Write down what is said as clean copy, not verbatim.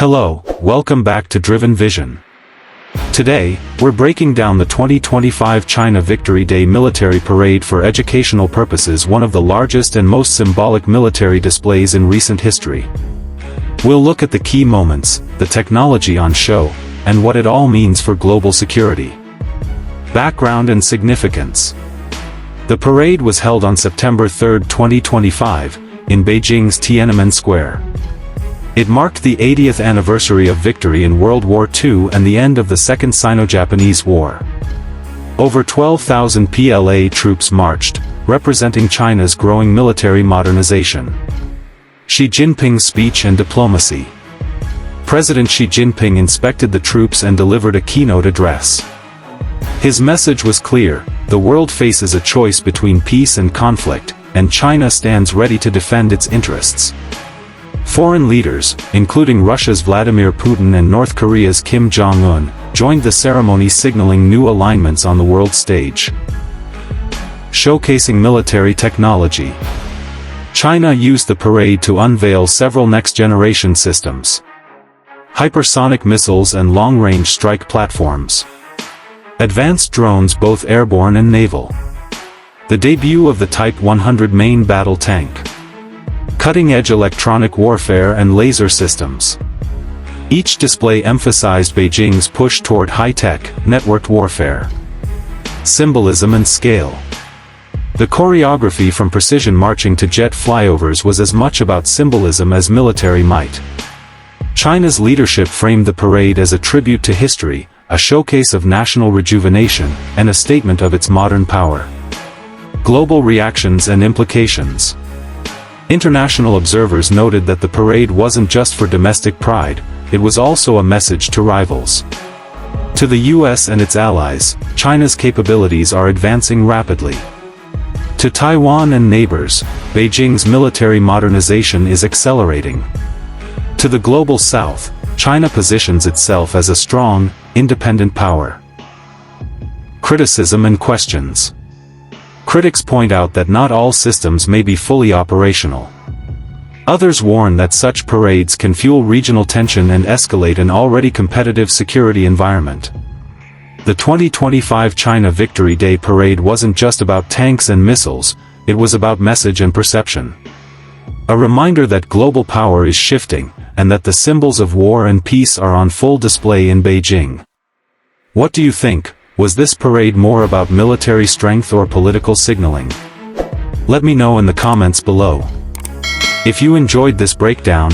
Hello, welcome back to Driven Vision. Today, we're breaking down the 2025 China Victory Day military parade for educational purposes, one of the largest and most symbolic military displays in recent history. We'll look at the key moments, the technology on show, and what it all means for global security. Background and significance. The parade was held on September 3, 2025, in Beijing's Tiananmen Square. It marked the 80th anniversary of victory in World War II and the end of the Second Sino-Japanese War. Over 12,000 PLA troops marched, representing China's growing military modernization. Xi Jinping's speech and diplomacy. President Xi Jinping inspected the troops and delivered a keynote address. His message was clear: the world faces a choice between peace and conflict, and China stands ready to defend its interests. Foreign leaders, including Russia's Vladimir Putin and North Korea's Kim Jong joined the ceremony, signaling new alignments on the world stage. Showcasing military technology. China used the parade to unveil several next-generation systems. Hypersonic missiles and long-range strike platforms. Advanced drones, both airborne and naval. The debut of the Type-100 main battle tank. Cutting-edge electronic warfare and laser systems. Each display emphasized Beijing's push toward high-tech, networked warfare. Symbolism and scale. The choreography, from precision marching to jet flyovers, was as much about symbolism as military might. China's leadership framed the parade as a tribute to history, a showcase of national rejuvenation, and a statement of its modern power. Global reactions and implications. International observers noted that the parade wasn't just for domestic pride, it was also a message to rivals. To the US and its allies, China's capabilities are advancing rapidly. To Taiwan and neighbors, Beijing's military modernization is accelerating. To the global south, China positions itself as a strong, independent power. Criticism and questions. Critics point out that not all systems may be fully operational. Others warn that such parades can fuel regional tension and escalate an already competitive security environment. The 2025 China Victory Day parade wasn't just about tanks and missiles, it was about message and perception. A reminder that global power is shifting, and that the symbols of war and peace are on full display in Beijing. What do you think? Was this parade more about military strength or political signaling? Let me know in the comments below. If you enjoyed this breakdown,